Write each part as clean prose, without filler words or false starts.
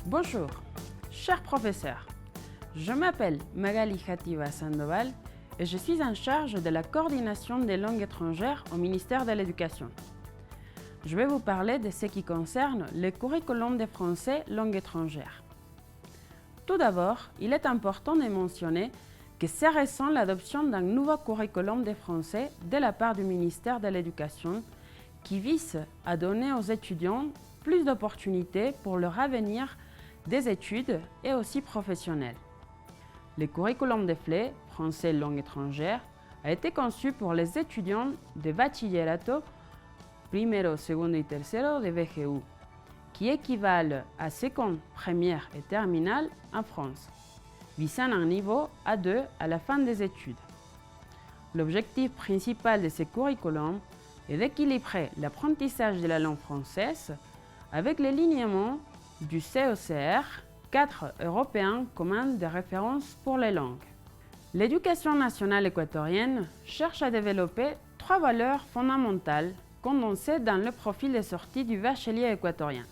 Bonjour, chers professeurs. Je m'appelle Magali Khativa Sandoval et je suis en charge de la coordination des langues étrangères au ministère de l'Éducation. Je vais vous parler de ce qui concerne le curriculum de français langue étrangère. Tout d'abord, il est important de mentionner que c'est récent l'adoption d'un nouveau curriculum de français de la part du ministère de l'Éducation qui vise à donner aux étudiants plus d'opportunités pour leur avenir des études et aussi professionnelles. Le curriculum de FLE, français langue étrangère, a été conçu pour les étudiants de bachillerato, primero, segundo y tercero de BGU, qui équivalent à seconde, première et terminale en France, visant un niveau A2 à la fin des études. L'objectif principal de ce curriculum est d'équilibrer l'apprentissage de la langue française avec les linéaments du CECR, cadre européen commun de référence pour les langues. L'éducation nationale équatorienne cherche à développer 3 valeurs fondamentales condensées dans le profil de sortie du bachelier équatorien: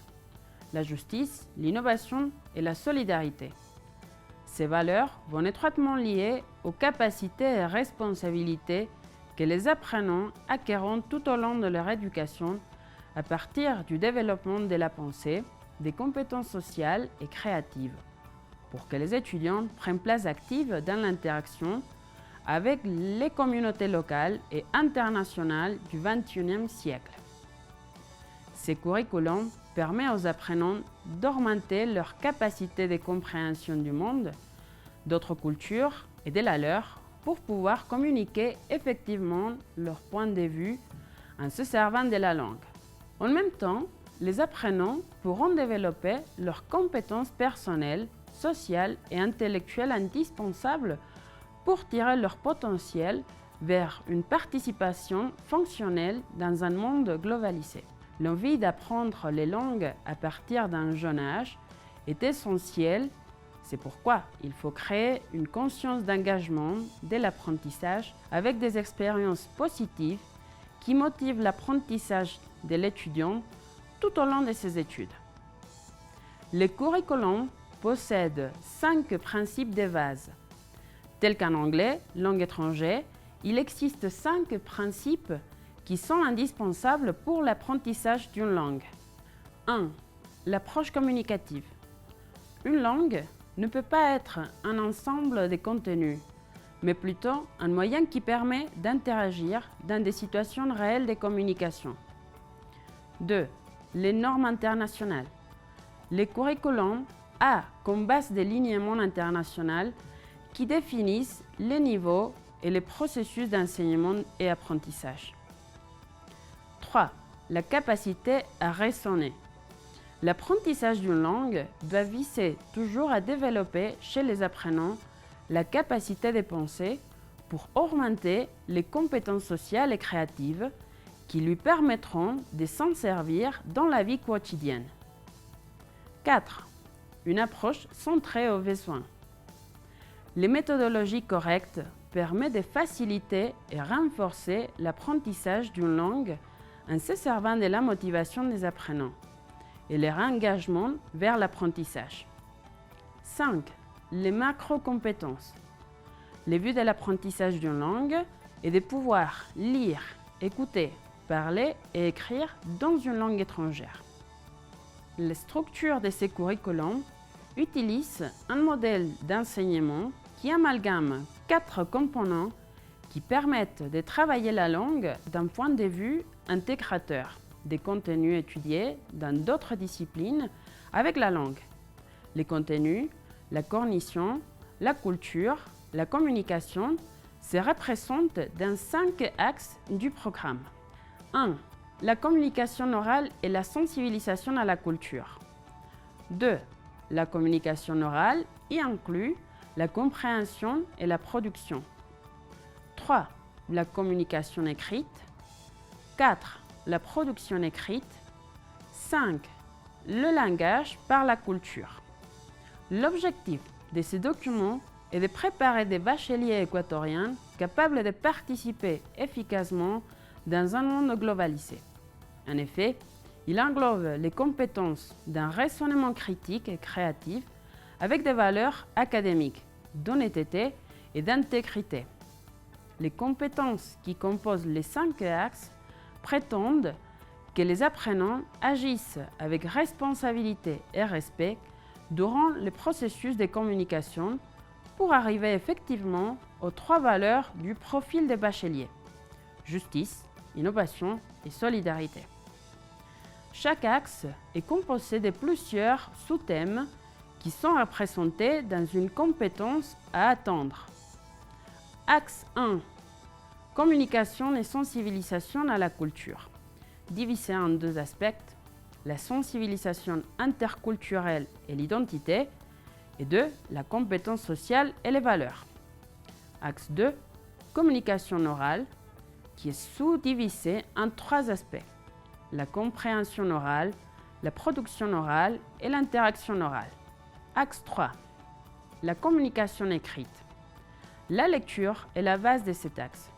la justice, l'innovation et la solidarité. Ces valeurs vont étroitement liées aux capacités et responsabilités que les apprenants acquerront tout au long de leur éducation à partir du développement de la pensée, des compétences sociales et créatives, pour que les étudiants prennent place active dans l'interaction avec les communautés locales et internationales du XXIe siècle. Ce curriculum permet aux apprenants d'augmenter leur capacité de compréhension du monde, d'autres cultures et de la leur pour pouvoir communiquer effectivement leur point de vue en se servant de la langue. En même temps, les apprenants pourront développer leurs compétences personnelles, sociales et intellectuelles indispensables pour tirer leur potentiel vers une participation fonctionnelle dans un monde globalisé. L'envie d'apprendre les langues à partir d'un jeune âge est essentielle. C'est pourquoi il faut créer une conscience d'engagement de l'apprentissage avec des expériences positives qui motivent l'apprentissage de l'étudiant tout au long de ses études. Le curriculum possède 5 principes de base. Tel qu'en anglais, langue étrangère, il existe 5 principes qui sont indispensables pour l'apprentissage d'une langue. 1. L'approche communicative. Une langue ne peut pas être un ensemble de contenus, mais plutôt un moyen qui permet d'interagir dans des situations réelles de communication. 2. Les normes internationales. Le curriculum a comme base des linéaments internationaux qui définissent les niveaux et les processus d'enseignement et apprentissage. 3. La capacité à raisonner. L'apprentissage d'une langue doit viser toujours à développer chez les apprenants la capacité de penser pour augmenter les compétences sociales et créatives qui lui permettront de s'en servir dans la vie quotidienne. 4. Une approche centrée aux besoins. Les méthodologies correctes permettent de faciliter et renforcer l'apprentissage d'une langue en se servant de la motivation des apprenants et leur engagement vers l'apprentissage. 5. Les macro-compétences. Le but de l'apprentissage d'une langue est de pouvoir lire, écouter, parler et écrire dans une langue étrangère. Les structures de ces curriculums utilisent un modèle d'enseignement qui amalgame 4 composants qui permettent de travailler la langue d'un point de vue intégrateur des contenus étudiés dans d'autres disciplines avec la langue. Les contenus, la cognition, la culture, la communication se représentent dans 5 axes du programme. 1. La communication orale et la sensibilisation à la culture. 2. La communication orale y inclut la compréhension et la production. 3. La communication écrite. 4. La production écrite. 5. Le langage par la culture. L'objectif de ces documents est de préparer des bacheliers équatoriens capables de participer efficacement dans un monde globalisé. En effet, Il englobe les compétences d'un raisonnement critique et créatif avec des valeurs académiques, d'honnêteté et d'intégrité. Les compétences qui composent les 5 axes prétendent que les apprenants agissent avec responsabilité et respect durant le processus de communication pour arriver effectivement aux 3 valeurs du profil des bacheliers: justice, innovation et solidarité. Chaque axe est composé de plusieurs sous-thèmes qui sont représentés dans une compétence à atteindre. Axe 1. Communication et sensibilisation à la culture. Divisé en 2 aspects, la sensibilisation interculturelle et l'identité, et 2. La compétence sociale et les valeurs. Axe 2. Communication orale, qui est sous-divisé en 3 aspects: la compréhension orale, la production orale et l'interaction orale. Axe 3. La communication écrite. La lecture est la base de cet axe.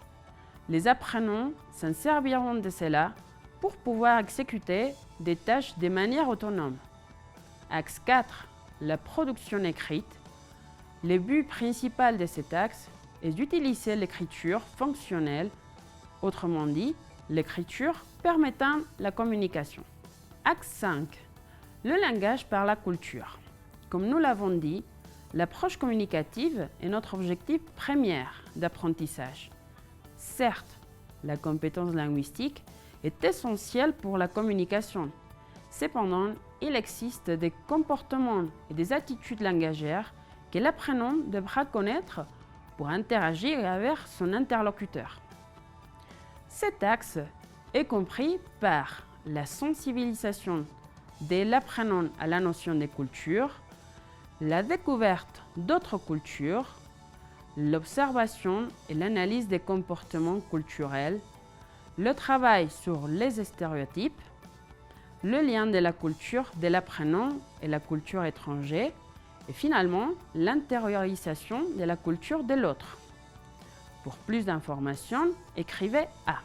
Les apprenants s'en serviront de cela pour pouvoir exécuter des tâches de manière autonome. Axe 4. La production écrite. Le but principal de cet axe est d'utiliser l'écriture fonctionnelle, autrement dit, l'écriture permettant la communication. Axe 5. Le langage par la culture. Comme nous l'avons dit, l'approche communicative est notre objectif premier d'apprentissage. Certes, la compétence linguistique est essentielle pour la communication. Cependant, il existe des comportements et des attitudes langagères que l'apprenant devra connaître pour interagir avec son interlocuteur. Cet axe est compris par la sensibilisation de l'apprenant à la notion de culture, la découverte d'autres cultures, l'observation et l'analyse des comportements culturels, le travail sur les stéréotypes, le lien de la culture de l'apprenant et la culture étrangère, et finalement l'intériorisation de la culture de l'autre. Pour plus d'informations, écrivez A.